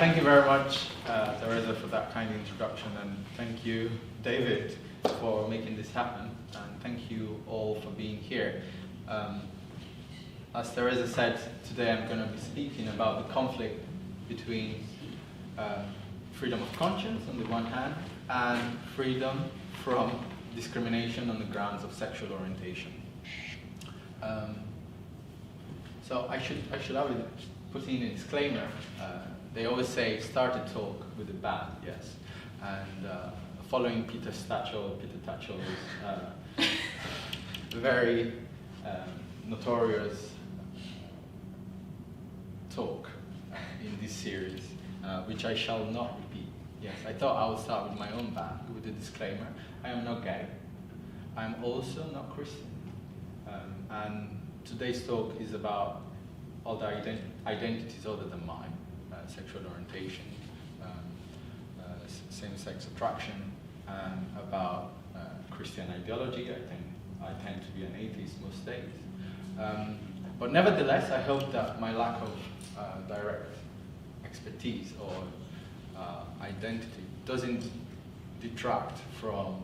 Thank you very much, Teresa, for that kind introduction, and thank you, David, for making this happen, and thank you all for being here. As Teresa said, today I'm going to be speaking about the conflict between freedom of conscience on the one hand and freedom from discrimination on the grounds of sexual orientation. So I should have put in a disclaimer. They always say start a talk with a bang, yes. And following Peter Tatchell is a very notorious talk in this series, which I shall not repeat. Yes, I thought I would start with my own bang, with a disclaimer. I am not gay. I am also not Christian. And today's talk is about other identities other than mine, sexual orientation, same-sex attraction, and about Christian ideology. I tend to be an atheist most days. But nevertheless, I hope that my lack of direct expertise or identity doesn't detract from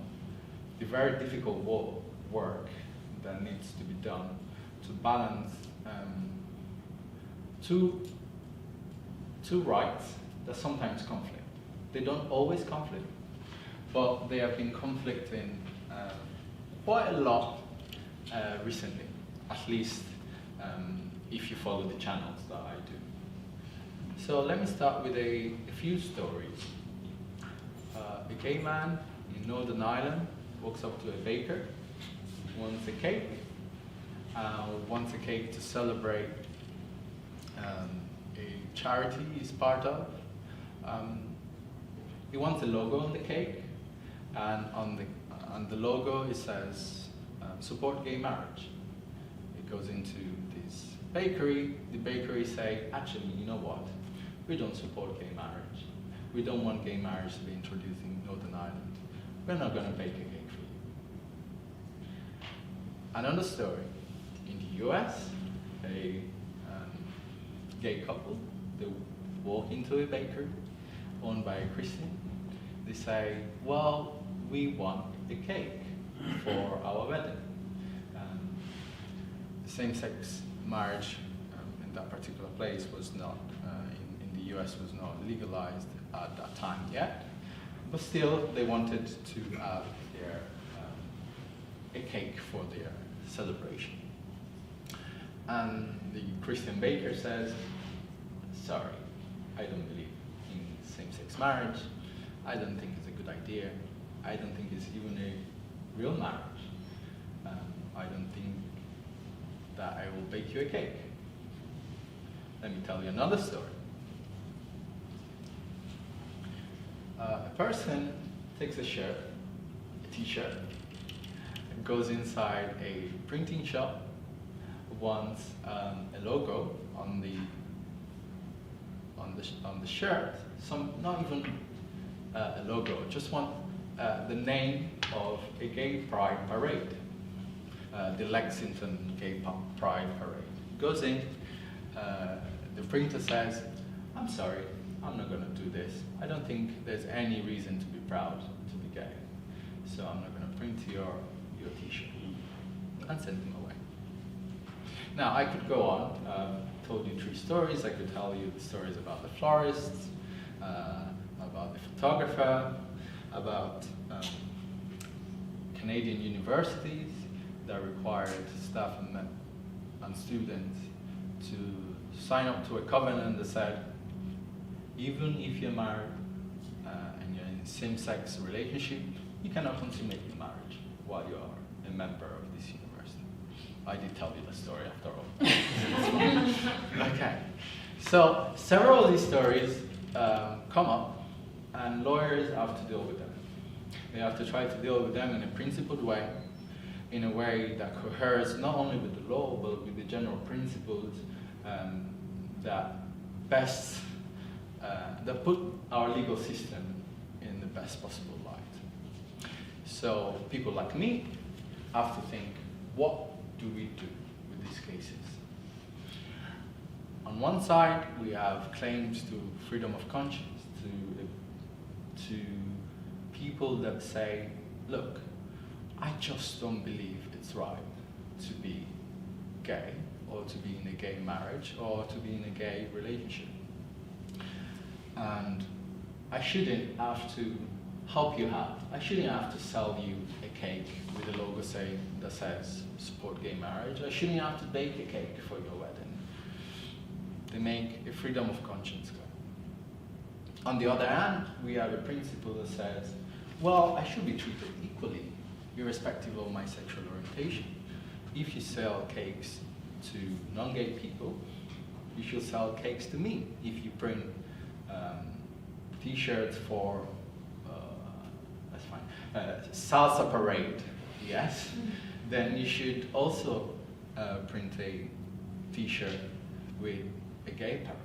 the very difficult work that needs to be done to balance two rights that sometimes conflict. They don't always conflict, but they have been conflicting quite a lot recently, at least if you follow the channels that I do. So let me start with a few stories. A gay man in Northern Ireland walks up to a baker, wants a cake to celebrate a charity he's part of. He wants a logo on the cake, and on the logo it says support gay marriage. It goes into this bakery. The bakery say, actually, you know what? We don't support gay marriage. We don't want gay marriage to be introduced in Northern Ireland. We're not going to bake a cake for you. Another story. In the US, a gay couple, they walk into a bakery owned by a Christian. They say, well, we want a cake for our wedding. Same-sex marriage in that particular place was not, in the US, was not legalized at that time yet. But still, they wanted to have a cake for their celebration. And the Christian baker says, sorry, I don't believe in same-sex marriage. I don't think it's a good idea. I don't think it's even a real marriage. I don't think that I will bake you a cake. Let me tell you another story. A person takes a shirt, a t-shirt, and goes inside a printing shop, wants a logo on the shirt, not even a logo, just want the name of a gay pride parade, the Lexington Gay Pride Parade. Goes in, the printer says, I'm sorry, I'm not going to do this. I don't think there's any reason to be proud to be gay, so I'm not going to print your t-shirt, and send them away. Now, I could go on, told you 3 stories. I could tell you the stories about the florists, about the photographer, about Canadian universities that required staff and students to sign up to a covenant that said, even if you're married and you're in a same-sex relationship, you cannot consummate your marriage while you are a member of this university. I did tell you the story after all. Okay, so several of these stories come up, and lawyers have to deal with them. They have to try to deal with them in a principled way, in a way that coheres not only with the law, but with the general principles that that put our legal system in the best possible light. So people like me have to think, what do we do with these cases? On On one side, we have claims to freedom of conscience, to people that say, look, I just don't believe it's right to be gay, or to be in a gay marriage, or to be in a gay relationship. And I shouldn't have to help you out. I shouldn't have to sell you a cake with a logo that says support gay marriage. I shouldn't have to bake a cake for your wedding. They make a freedom of conscience claim. On the other hand, we have a principle that says, well, I should be treated equally, irrespective of my sexual orientation. If you sell cakes to non-gay people, you should sell cakes to me. If you print t-shirts for, that's fine, salsa parade, yes, then you should also print a t-shirt with a gay parade.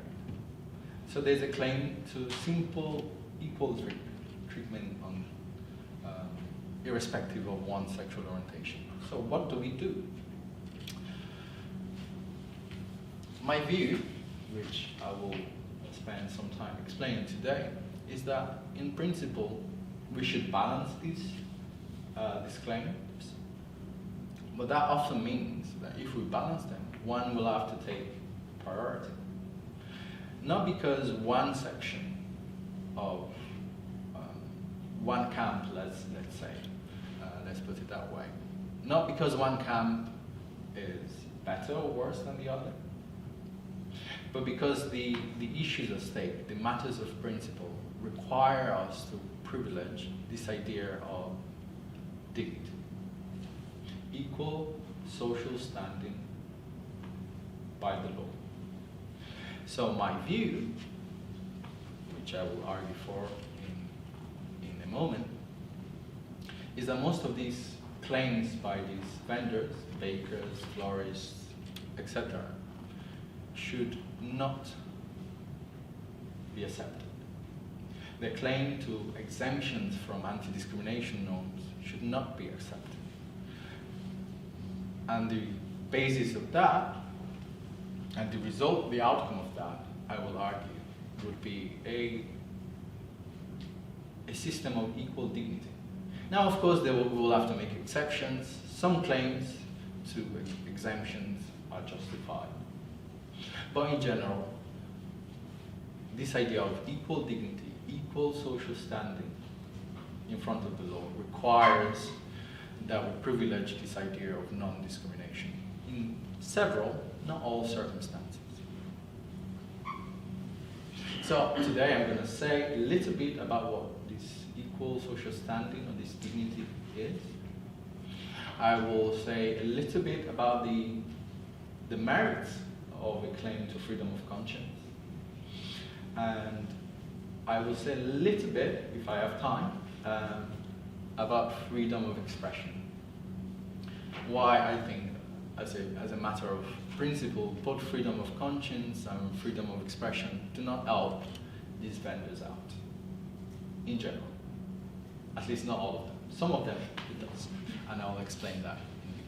So there's a claim to simple equal treatment on, irrespective of one's sexual orientation. So what do we do? My view, which I will spend some time explaining today, is that in principle we should balance these claims, but that often means that if we balance them, one will have to take priority. Not because one section of one camp, let's say, let's put it that way, not because one camp is better or worse than the other, but because the issues at stake, the matters of principle, require us to privilege this idea of dignity, equal social standing by the law. So my view, which I will argue for in a moment, is that most of these claims by these vendors, bakers, florists, etc., should not be accepted. The claim to exemptions from anti-discrimination norms should not be accepted. And the basis of that, and the result, the outcome of that, I will argue, would be a system of equal dignity. Now, of course, we will have to make exceptions. Some claims to exemptions are justified. But in general, this idea of equal dignity, equal social standing in front of the law requires that we privilege this idea of non-discrimination in several, not all circumstances. So today I'm going to say a little bit about what this equal social standing or this dignity is. I will say a little bit about the merits of a claim to freedom of conscience. And I will say a little bit, if I have time, about freedom of expression. Why I think, as a matter of principle, both freedom of conscience and freedom of expression do not help these vendors out, in general. At least not all of them. Some of them it does, and I'll explain that in due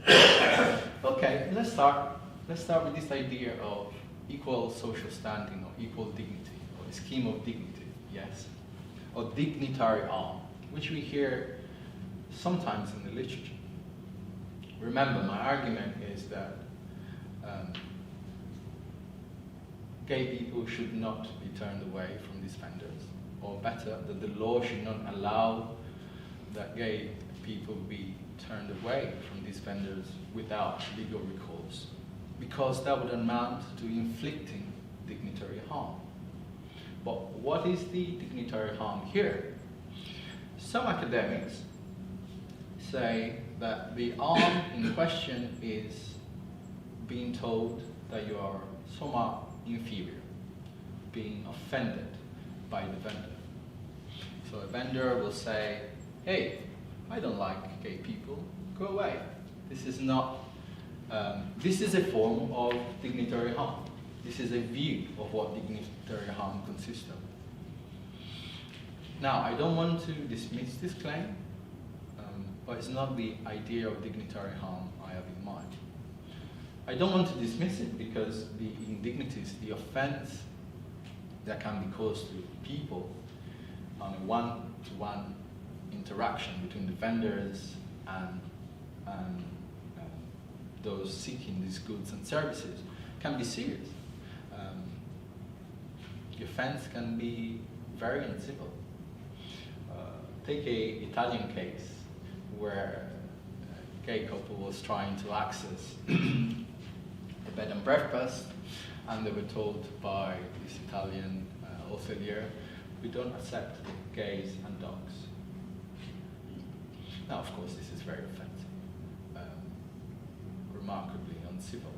course. Okay, let's start with this idea of equal social standing or equal dignity, or a scheme of dignity, yes, or dignitary harm, which we hear sometimes in the literature. Remember, my argument is that gay people should not be turned away from these vendors, or better, that the law should not allow that gay people be turned away from these vendors without legal recourse, because that would amount to inflicting dignitary harm. But what is the dignitary harm here? Some academics say that the harm in question is being told that you are somehow inferior, being offended by the vendor. So a vendor will say, hey, I don't like gay people, go away. This is not, this is a form of dignitary harm. This is a view of what dignitary harm consists of. Now, I don't want to dismiss this claim, but it's not the idea of dignitary harm I have in mind. I don't want to dismiss it because the indignities, the offense that can be caused to people on a one-to-one interaction between the vendors and those seeking these goods and services can be serious. The offense can be very uncivil. Take an Italian case where a gay couple was trying to access a bed and breakfast, and they were told by this Italian hotelier, we don't accept gays and dogs. Now, of course, this is very offensive, remarkably uncivil.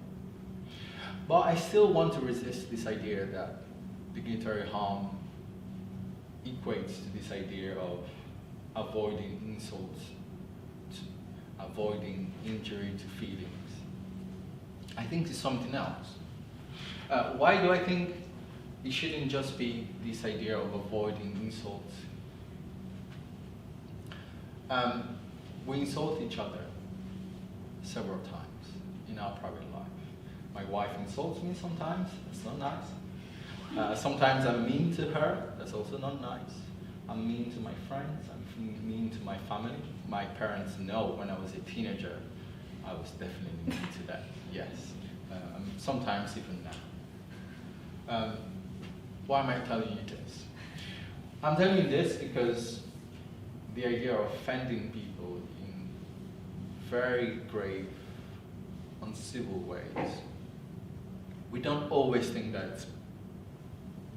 But I still want to resist this idea that dignitary harm equates to this idea of avoiding insults, avoiding injury to feelings. I think it's something else. Why do I think it shouldn't just be this idea of avoiding insults? We insult each other several times in our private life. My wife insults me sometimes, that's not nice. Sometimes I'm mean to her, that's also not nice. I'm mean to my friends, I'm mean to my family. My parents know when I was a teenager, I was definitely mean to them, yes. Sometimes even now. Why am I telling you this? I'm telling you this because the idea of offending people in very grave, uncivil ways, we don't always think that it's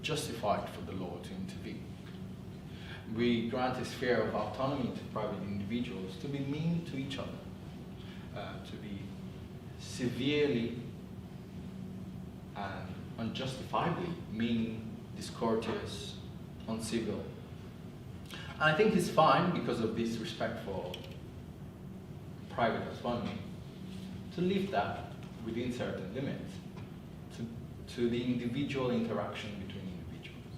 justified for the law to intervene. We grant a sphere of autonomy to private individuals to be mean to each other, to be severely and unjustifiably mean, discourteous, uncivil. And I think it's fine because of this respect for private autonomy to leave that within certain limits to the individual interaction between individuals.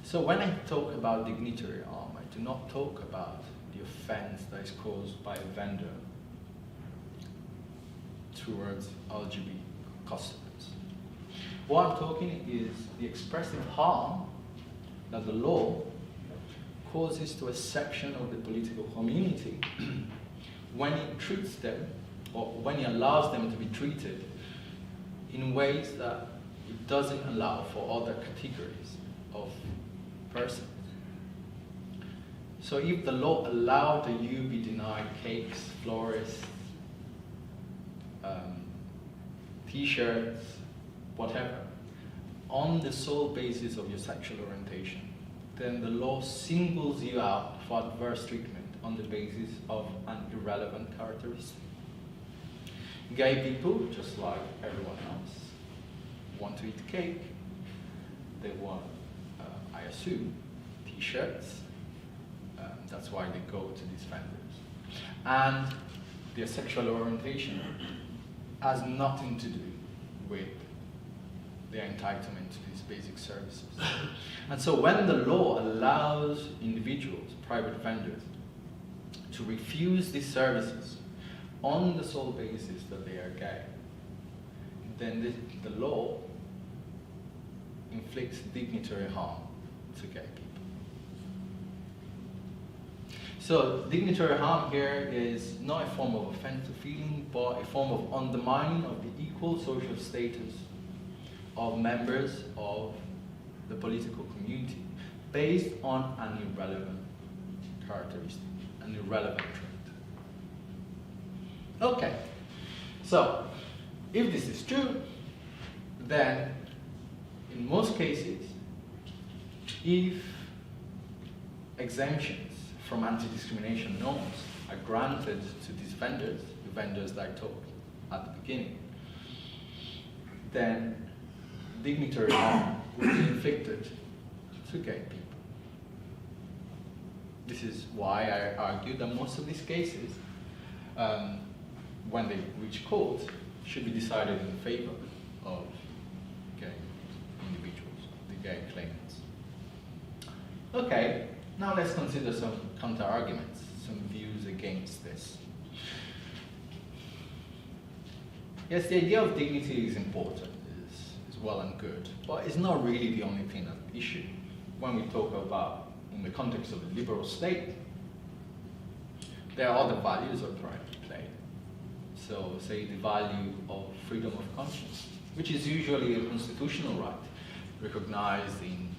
So when I talk about dignitary harm, I do not talk about the offense that is caused by a vendor towards LGBT customers. What I'm talking is the expressive harm that the law causes to a section of the political community when it treats them, or when it allows them to be treated in ways that it doesn't allow for other categories of persons. So if the law allowed that you be denied cakes, florists, t-shirts, whatever, on the sole basis of your sexual orientation, then the law singles you out for adverse treatment on the basis of an irrelevant characteristic. Gay people, just like everyone else, want to eat cake. They want, I assume, t-shirts. That's why they go to these vendors. And their sexual orientation has nothing to do with their entitlement to these basic services. And so when the law allows individuals, private vendors, to refuse these services on the sole basis that they are gay, then the law inflicts dignitary harm to gay people. So dignitary harm here is not a form of offensive feeling, but a form of undermining of the equal social status of members of the political community based on an irrelevant characteristic, an irrelevant trait. Okay, so if this is true, then in most cases, if exemptions from anti-discrimination norms are granted to these vendors, the vendors that I talked at the beginning, then dignitary harm will be inflicted to gay people. This is why I argue that most of these cases, when they reach court, should be decided in favor of gay individuals, the gay claimants. Okay, now let's consider some counter-arguments, some views against this. Yes, the idea of dignity is important, is well and good, but it's not really the only thing at issue. When we talk about, in the context of a liberal state, there are other values at play. So, say the value of freedom of conscience, which is usually a constitutional right, recognized in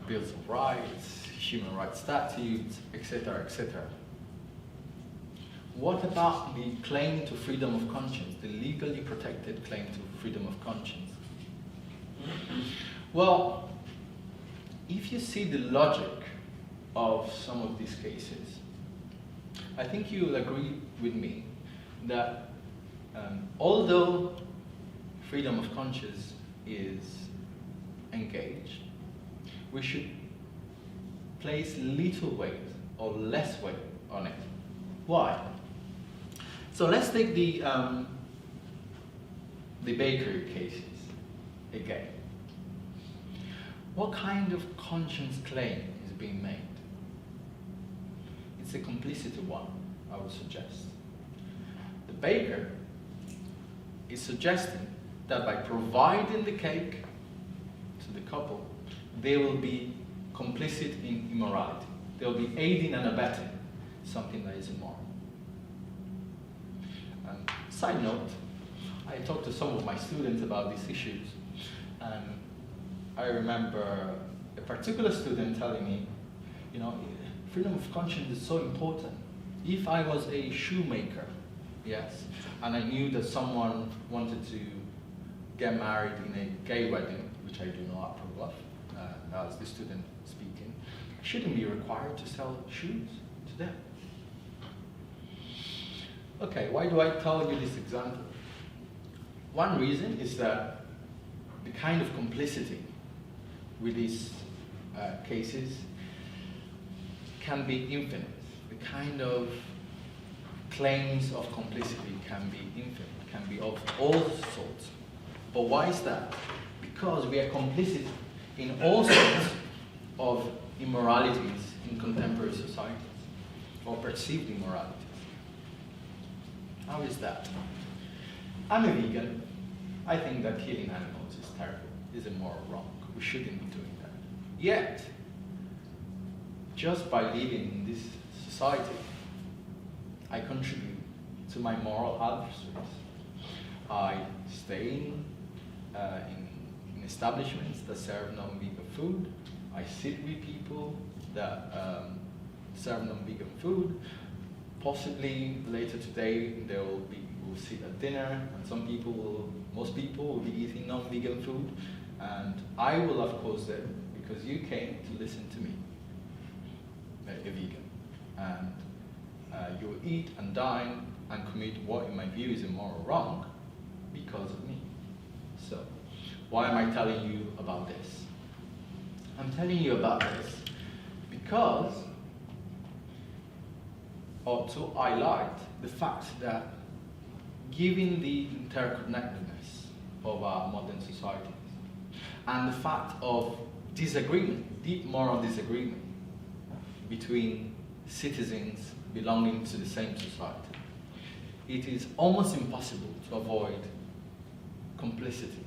bills of rights, human rights statutes, etc., etc. What about the claim to freedom of conscience, the legally protected claim to freedom of conscience? Well, if you see the logic of some of these cases, I think you will agree with me that although freedom of conscience is engaged, we should place little weight or less weight on it. Why? So let's take the bakery cases again. What kind of conscience claim is being made? It's a complicity one, I would suggest. The baker is suggesting that by providing the cake to the couple, they will be complicit in immorality. They'll be aiding and abetting something that is immoral. And side note, I talked to some of my students about these issues, and I remember a particular student telling me, you know, freedom of conscience is so important. If I was a shoemaker, yes, and I knew that someone wanted to get married in a gay wedding, which I do not approve of, as the student speaking, I shouldn't be required to sell shoes to them. Okay, why do I tell you this example? One reason is that the kind of complicity with these cases can be infinite. The kind of claims of complicity can be infinite, can be of all sorts. But why is that? Because we are complicit in all sorts of immoralities in contemporary societies, or perceived immoralities. How is that? I'm a vegan. I think that killing animals is terrible, is immoral, wrong. We shouldn't be doing that. Yet, just by living in this society, I contribute to my moral adversaries. I stay in establishments that serve non-vegan food. I sit with people that serve non-vegan food. Possibly later today we'll sit at dinner, and most people will be eating non-vegan food, and I will of course then, because you came to listen to me, a vegan, and you will eat and dine and commit what in my view is immoral wrong because of me. So, why am I telling you about this? I'm telling you about this because, or to highlight the fact that given the interconnectedness of our modern societies and the fact of disagreement, deep moral disagreement between citizens belonging to the same society, it is almost impossible to avoid complicity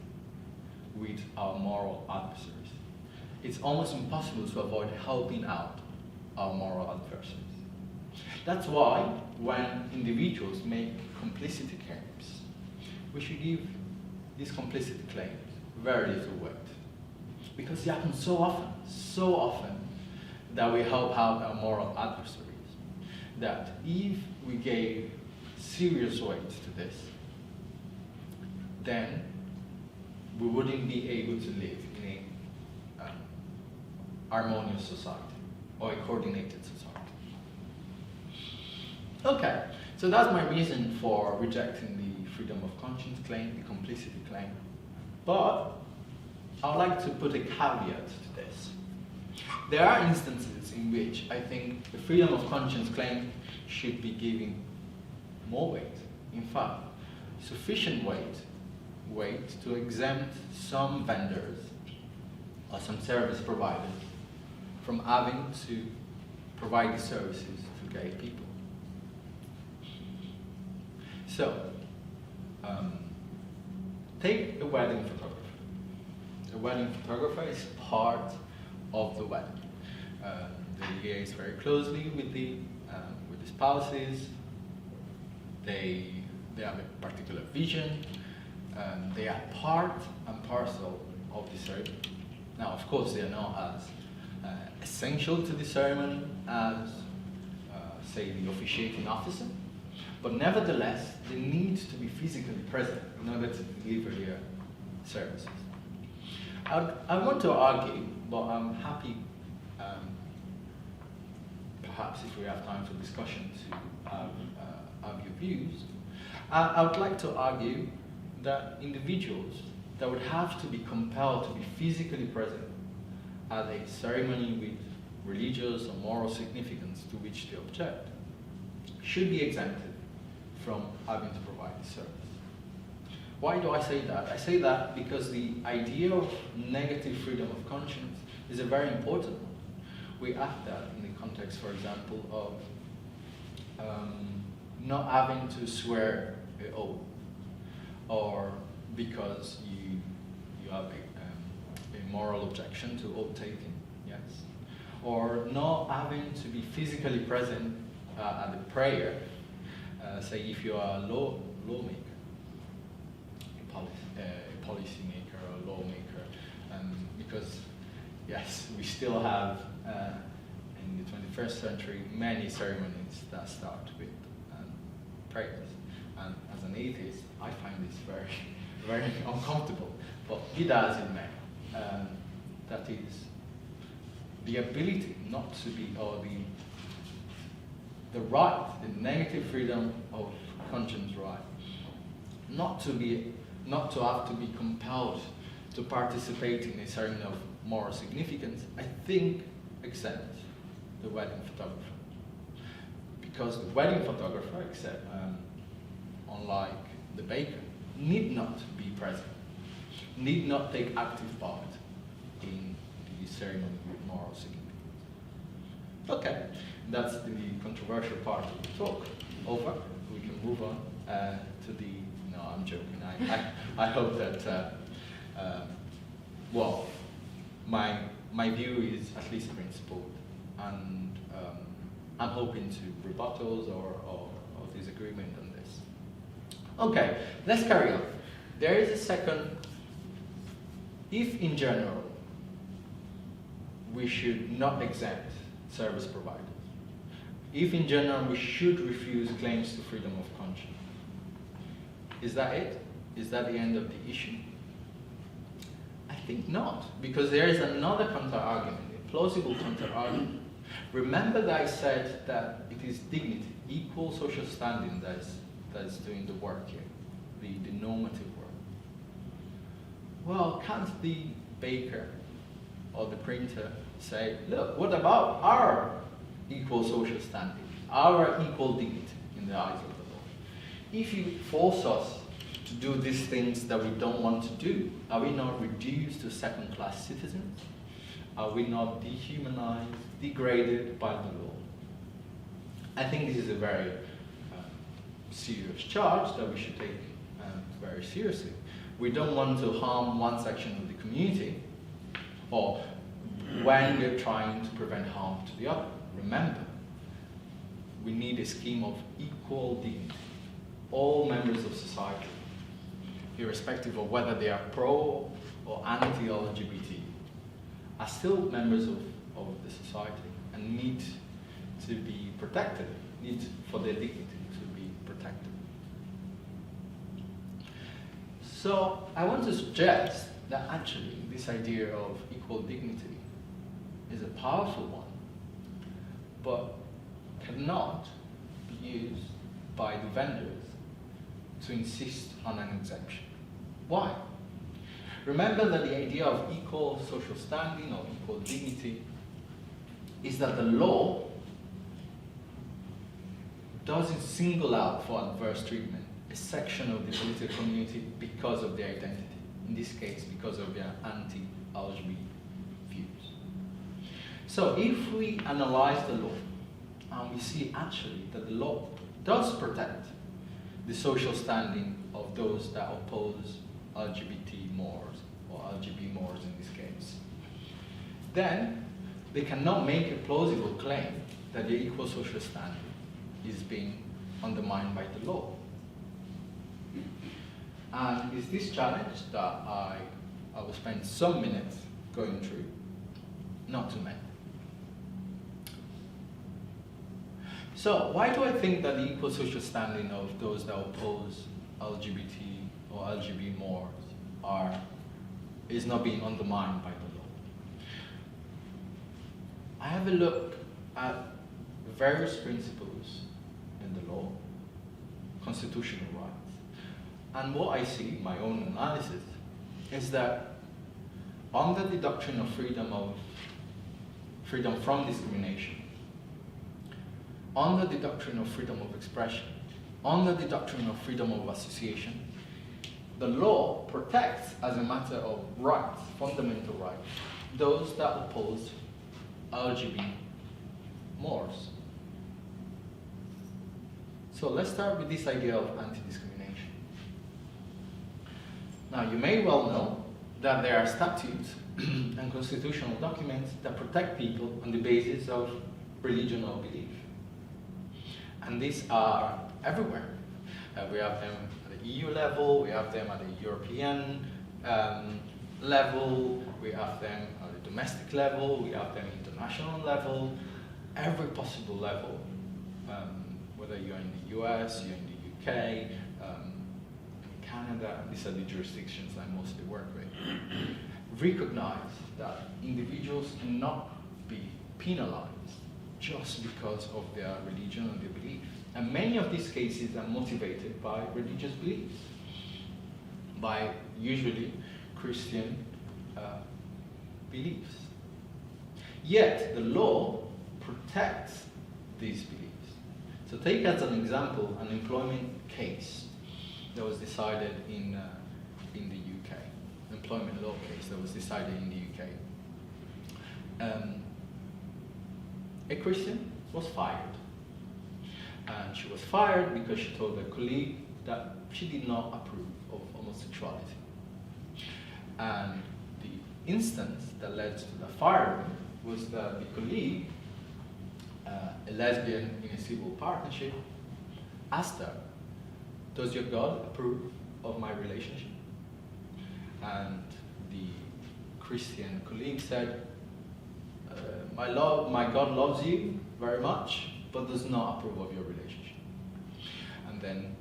with our moral adversaries. It's almost impossible to avoid helping out our moral adversaries. That's why when individuals make complicity claims, we should give these complicity claims very little weight. Because it happens so often that we help out our moral adversaries, that if we gave serious weight to this, then we wouldn't be able to live in a harmonious society or a coordinated society. Okay, so that's my reason for rejecting the freedom of conscience claim, the complicity claim. But I would like to put a caveat to this. There are instances in which I think the freedom of conscience claim should be given more weight. In fact, sufficient weight to exempt some vendors or some service providers from having to provide these services to gay people. So, take a wedding photographer. A wedding photographer is part of the wedding. They liaise very closely with the spouses. They have a particular vision. They are part and parcel of the ceremony. Now, of course, they are not as essential to the ceremony as, say, the officiating officer, but nevertheless, they need to be physically present in order to deliver their services. I want to argue, but I'm happy, perhaps if we have time for discussion, to have your views. I would like to argue that individuals that would have to be compelled to be physically present at a ceremony with religious or moral significance to which they object should be exempted from having to provide the service. Why do I say that? I say that because the idea of negative freedom of conscience is a very important one. We have that in the context, for example, of not having to swear an oath, or because you have a moral objection to oath taking, yes, or not having to be physically present at the prayer. Say if you are a lawmaker, a policymaker or a lawmaker, because yes, we still have in the 21st century many ceremonies that start with prayers, and as an atheist, I find this very, very uncomfortable. But be that as it may, that is the ability not to be, or the right, the negative freedom of conscience right, not to have to be compelled to participate in a ceremony of moral significance, I think accepts the wedding photographer. Because the wedding photographer, except unlike the baker, need not be present, need not take active part in the ceremony with moral significance. Okay, that's the controversial part of the talk over. We can move on to the, no, I'm joking. I hope that, well, my view is at least principled, and I'm hoping to rebuttals or disagreement on this. Okay, let's carry on. There is a second, if in general we should not exempt service providers, if in general we should refuse claims to freedom of conscience, is that it? Is that the end of the issue? I think not, because there is another counter-argument, a plausible counter-argument. Remember that I said that it is dignity, equal social standing that is doing the work here, the normative work. Well, can't the baker or the printer say, look, what about our equal social standing, our equal dignity in the eyes of the law? If you force us to do these things that we don't want to do, are we not reduced to second-class citizens? Are we not dehumanized, degraded by the law? I think this is a very serious charge that we should take very seriously. We don't want to harm one section of the community, or when we're trying to prevent harm to the other. Remember, we need a scheme of equal dignity. All members of society, irrespective of whether they are pro or anti-LGBT, are still members of the society and need to be protected, need for their dignity to be protected. So I want to suggest that actually this idea of equal dignity is a powerful one, but cannot be used by the vendors to insist on an exemption. Why? Remember that the idea of equal social standing or equal dignity is that the law doesn't single out for adverse treatment a section of the political community because of their identity, in this case because of their anti-LGBT views. So if we analyze the law and we see actually that the law does protect the social standing of those that oppose LGBT mores, or LGBT mores in this case, then they cannot make a plausible claim that the equal social standing is being undermined by the law. And it's this challenge that I will spend some minutes going through, not too many. So why do I think that the equal social standing of those that oppose LGBT or LGBT mores is not being undermined by the law? I have a look at various principles in the law, constitutional rights, and what I see in my own analysis is that under the doctrine of freedom from discrimination, under the doctrine of freedom of expression, under the doctrine of freedom of association, the law protects, as a matter of rights, fundamental rights, those that oppose LGBT mores. So let's start with this idea of anti-discrimination. Now, you may well know that there are statutes and constitutional documents that protect people on the basis of religion or belief. And these are everywhere. We have them at the EU level, we have them at the European level, we have them at the domestic level, we have them international level, every possible level, whether you're in the US, you're in the UK, Canada, these are the jurisdictions I mostly work with, recognize that individuals cannot be penalized just because of their religion or their belief. And many of these cases are motivated by religious beliefs, by usually Christian beliefs. Yet the law protects these beliefs. So take as an example an employment case that was decided in the UK, employment law case that was decided in the UK. A Christian was fired. And she was fired because she told her colleague that she did not approve of homosexuality. And the instance that led to the firing was that the colleague, a lesbian in a civil partnership, asked her, "Does your God approve of my relationship?" And the Christian colleague said, my God loves you very much, but does not approve of your relationship." And then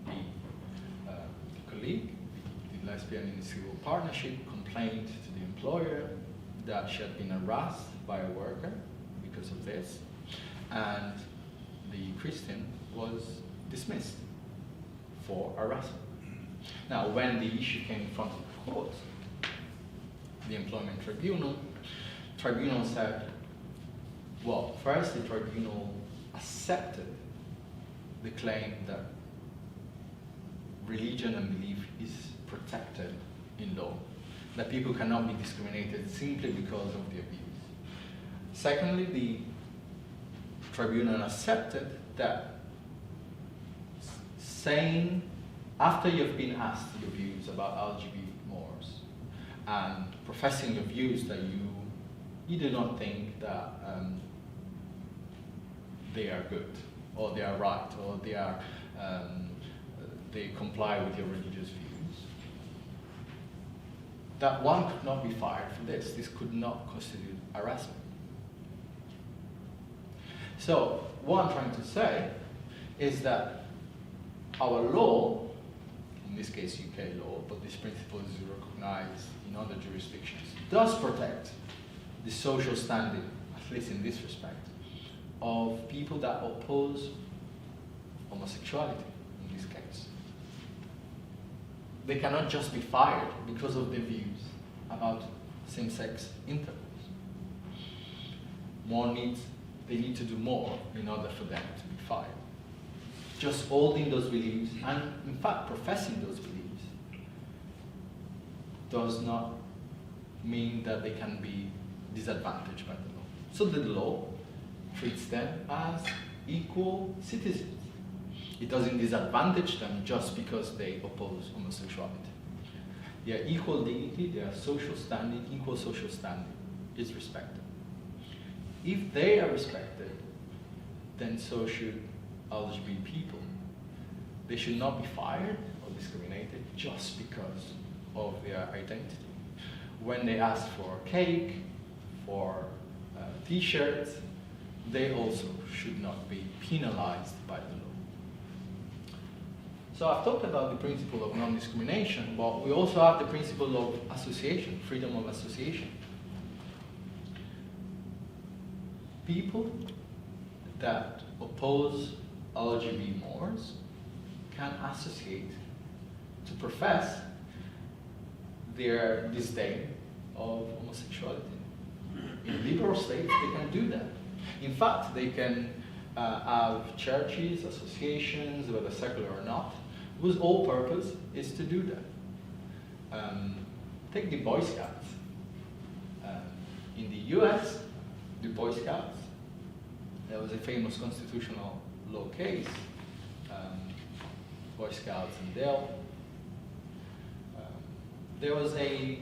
the colleague, the lesbian in the civil partnership, complained to the employer that she had been harassed by a worker because of this, and the Christian was dismissed for harassment. Now, when the issue came in front of the court, the employment tribunal said, well, first the tribunal accepted the claim that religion and belief is protected in law, that people cannot be discriminated simply because of their views. Secondly, the tribunal accepted that saying, after you've been asked your views about LGBT mores and professing your views that you do not think that they are good, or they are right, or they comply with your religious views, that one could not be fired for this. This could not constitute harassment. So what I'm trying to say is that our law, in this case UK law, but this principle is recognized in other jurisdictions, does protect the social standing, at least in this respect, of people that oppose homosexuality in this case. They cannot just be fired because of their views about same-sex intercourse. They need to do more in order for them to be fired. Just holding those beliefs, and in fact professing those beliefs, does not mean that they can be disadvantaged by the law. So the law treats them as equal citizens. It doesn't disadvantage them just because they oppose homosexuality. Their equal dignity, their social standing, equal social standing is respected. If they are respected, then so should LGBT people. They should not be fired or discriminated just because of their identity. When they ask for cake, for t-shirts, they also should not be penalized by the law. So I've talked about the principle of non-discrimination, but we also have the principle of association, freedom of association. People that oppose LGBT mores can associate to profess their disdain of homosexuality. In liberal states, they can do that. In fact, they can have churches, associations, whether secular or not, whose whole purpose is to do that. Take the Boy Scouts. In the US, the Boy Scouts, there was a famous constitutional law case, Boy Scouts in Dale. There was a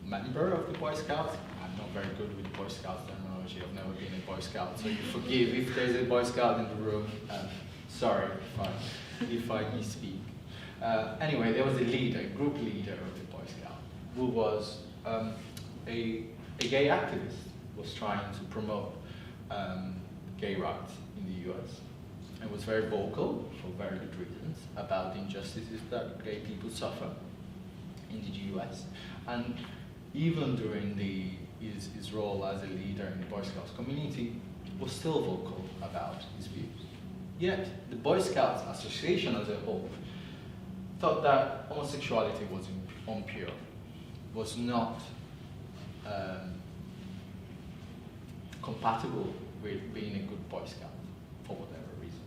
member of the Boy Scouts. I'm not very good with Boy Scouts terminology. I've never been a Boy Scout, so you forgive if there's a Boy Scout in the room. Sorry if I misspeak. Anyway, there was a leader, a group leader of the Boy Scout, who was a gay activist, was trying to promote gay rights in the US, and was very vocal, for very good reasons, about the injustices that gay people suffer in the US. And even during his role as a leader in the Boy Scouts community, was still vocal about his views. Yet, the Boy Scouts Association as a whole thought that homosexuality was impure, was not compatible with being a good Boy Scout, for whatever reason.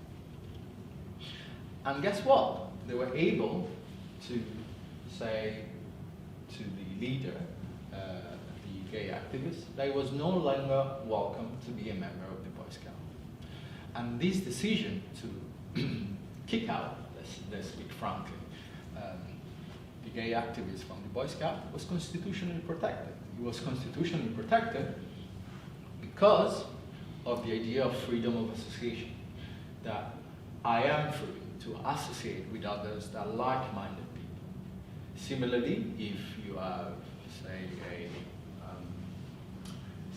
And guess what? They were able to say to the leader, the gay activist, that he was no longer welcome to be a member of the Boy Scout. And this decision to kick out, let's speak frankly, the gay activist from the Boy Scout was constitutionally protected. It was constitutionally protected because of the idea of freedom of association, that I am free to associate with others that are like-minded people. Similarly, if you have, say, a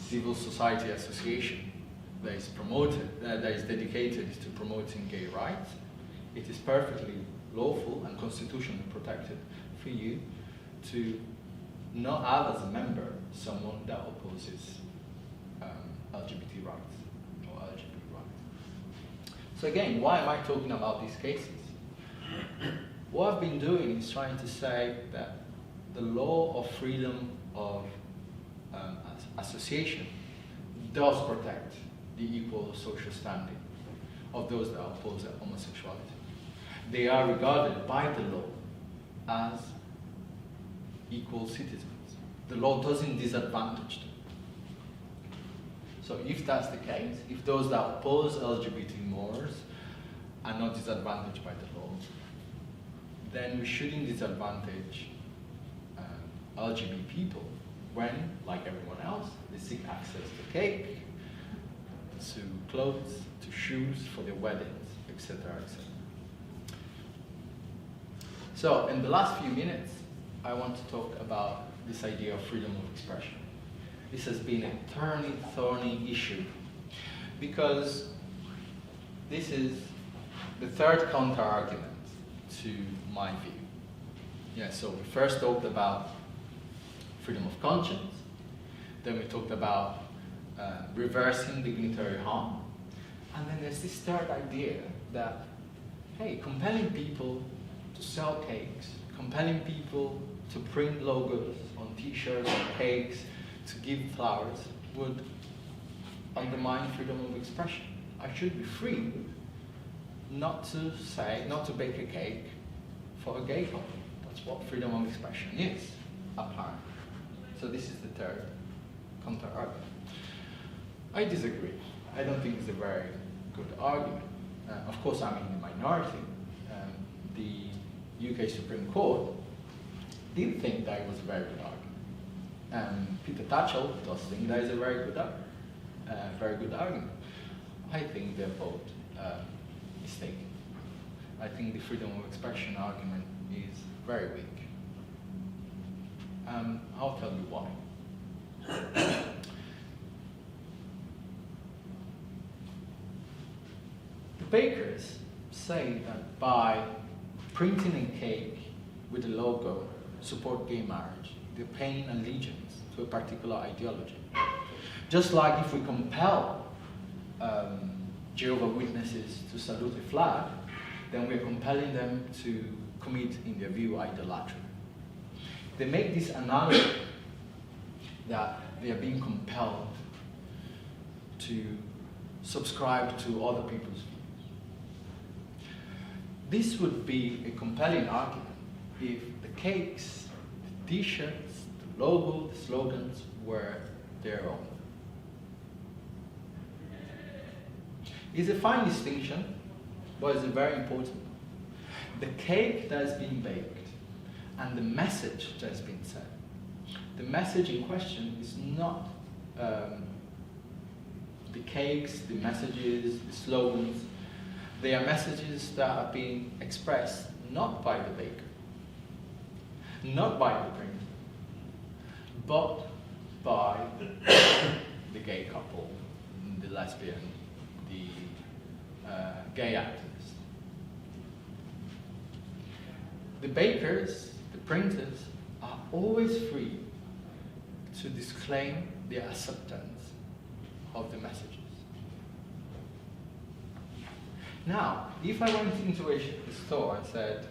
civil society association that is promoted, that is dedicated to promoting gay rights, it is perfectly lawful and constitutionally protected for you to not have as a member someone that opposes LGBT rights or LGBT rights. So again, why am I talking about these cases? What I've been doing is trying to say that the law of freedom of association does protect the equal social standing of those that oppose homosexuality. They are regarded by the law as equal citizens. The law doesn't disadvantage them. So if that's the case, if those that oppose LGBT mores are not disadvantaged by the law, then we shouldn't disadvantage LGBT people when, like everyone else, they seek access to cake, to clothes, to shoes for their weddings, etc., etc. So in the last few minutes, I want to talk about this idea of freedom of expression. This has been a thorny issue because this is the third counter-argument to my view. Yeah, so we first talked about freedom of conscience, then we talked about reversing dignitary harm, and then there's this third idea that, hey, compelling people to sell cakes, compelling people to print logos on t-shirts or cakes, to give flowers, would undermine freedom of expression. I should be free not to bake a cake for a gay couple. That's what freedom of expression is, apparently. So this is the third counter-argument. I disagree. I don't think it's a very good argument. Of course, I'm in the minority. The UK Supreme Court did think that it was a very good argument. And Peter Tatchell does think that is a very good argument. I think they're both mistaken. I think the freedom of expression argument is very weak. I'll tell you why. The bakers say that by printing a cake with the logo support gay marriage, they're paying allegiance to a particular ideology. Just like if we compel Jehovah's Witnesses to salute a flag, then we're compelling them to commit, in their view, idolatry. They make this analogy that they are being compelled to subscribe to other people's views. This would be a compelling argument if the cakes, the t-shirts, the logo, the slogans were their own. It's a fine distinction, but it's a very important one. The cake that is being baked and the message that has been said. The message in question is not the cakes, the messages, the slogans. They are messages that are being expressed not by the baker, not by the printer, but by the gay couple, the lesbian, the gay activist. The bakers, the printers, are always free to disclaim their acceptance of the messages. Now, if I went into a store and said,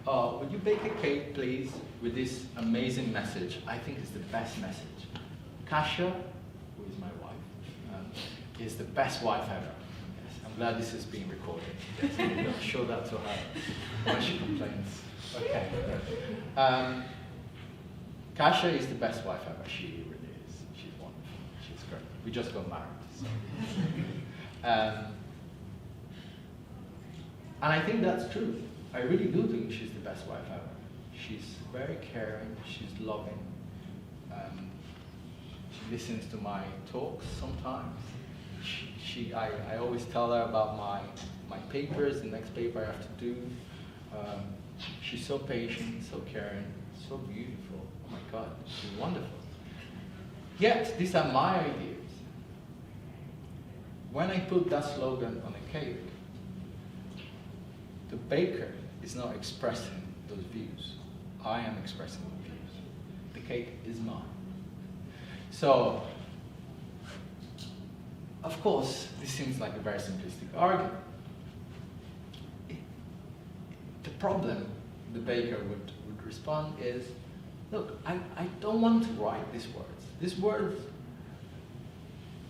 would you bake a cake, please, with this amazing message? I think it's the best message. Kasia, who is my wife, is the best wife ever. Yes, I'm glad this is being recorded. Yes, I'm going to show that to her when she complains. Okay. Kasia is the best wife ever. She really is. She's wonderful. She's great. We just got married. So. And I think that's true. I really do think she's the best wife ever. She's very caring, she's loving. She listens to my talks sometimes. I always tell her about my papers, the next paper I have to do. She's so patient, so caring, so beautiful. Oh my God, she's wonderful. Yet, these are my ideas. When I put that slogan on a cake, the baker is not expressing those views. I am expressing the views. The cake is mine. So, of course, this seems like a very simplistic argument. The problem the baker would respond is, look, I don't want to write these words. These words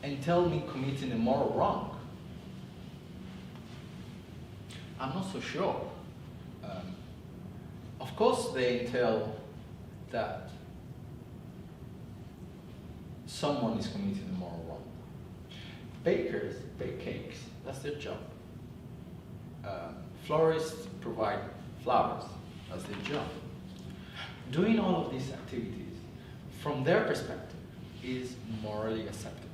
entail me committing a moral wrong. I'm not so sure. Of course, they entail that someone is committing a moral wrong. Bakers bake cakes, that's their job. Florists provide flowers, that's their job. Doing all of these activities, from their perspective, is morally acceptable.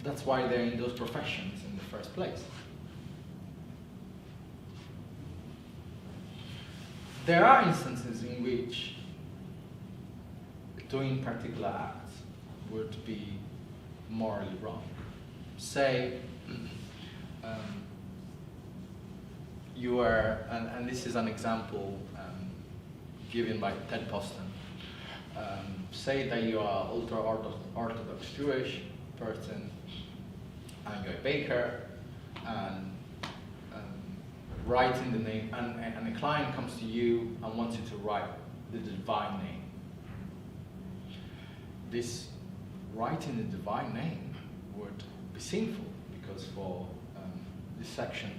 That's why they're in those professions in the first place. There are instances in which doing particular acts would be morally wrong. Say, you are, and this is an example given by Ted Poston. Say that you are ultra-Orthodox Jewish person, and you're a baker, and writing the name, and a client comes to you and wants you to write the divine name. This writing the divine name would be sinful, because for this section,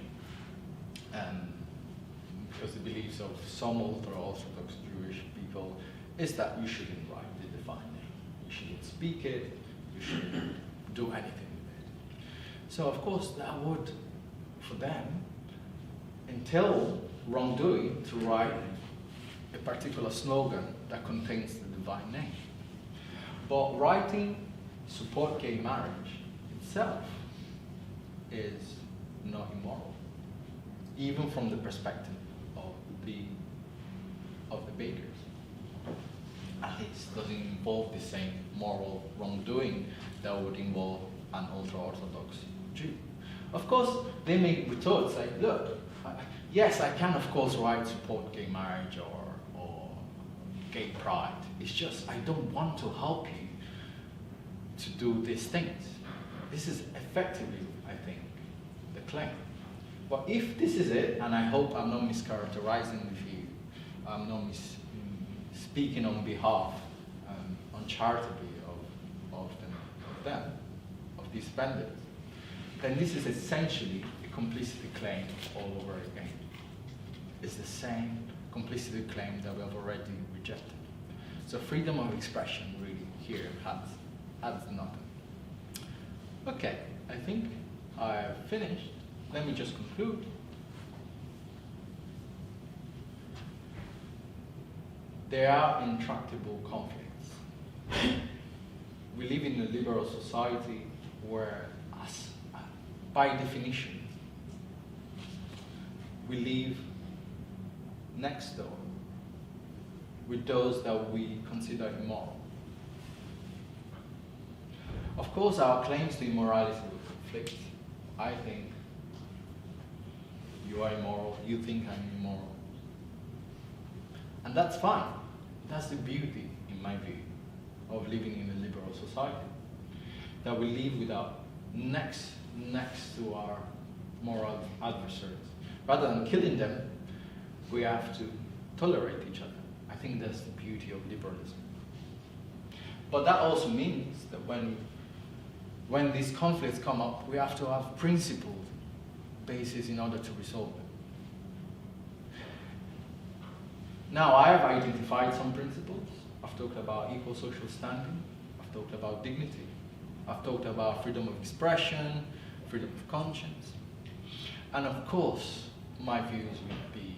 because the beliefs of some ultra-Orthodox Jewish people is that you shouldn't write the divine name. You shouldn't speak it, you shouldn't do anything with it. So of course that would, for them, entail wrongdoing to write a particular slogan that contains the divine name. But writing support gay marriage itself is not immoral, even from the perspective of the bakers. At least doesn't involve the same moral wrongdoing that would involve an ultra-Orthodox Jew. Of course, they may retort, say, look, yes, I can of course write support gay marriage or gay pride. It's just I don't want to help you to do these things. This is effectively, I think, the claim. But if this is it, and I hope I'm not mischaracterizing the view, I'm not speaking on behalf, uncharitably of these vendors, then this is essentially a complicity claim all over again. It's the same complicity claim that we have already rejected. So freedom of expression really here has nothing. Okay, I think I've finished. Let me just conclude. There are intractable conflicts. We live in a liberal society where, by definition, we live next door with those that we consider immoral. Of course, our claims to immorality will conflict. I think you are immoral, you think I'm immoral. And that's fine. That's the beauty, in my view, of living in a liberal society. That we live without next to our moral adversaries. Rather than killing them, we have to tolerate each other. I think that's the beauty of liberalism. But that also means that when these conflicts come up, we have to have principled basis in order to resolve them. Now, I have identified some principles. I've talked about equal social standing. I've talked about dignity. I've talked about freedom of expression, freedom of conscience. And of course, my views would be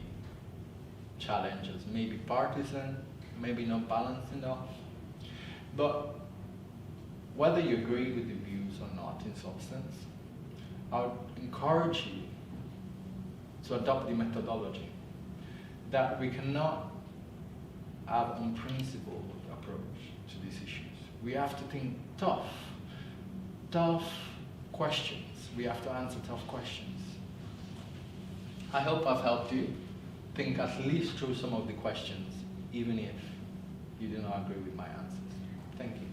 challenged as maybe partisan, maybe not balanced enough. But whether you agree with the views or not in substance, I would encourage you to adopt the methodology that we cannot have an unprincipled approach to these issues. We have to think tough questions. We have to answer tough questions. I hope I've helped you think at least through some of the questions, even if you do not agree with my answers. Thank you.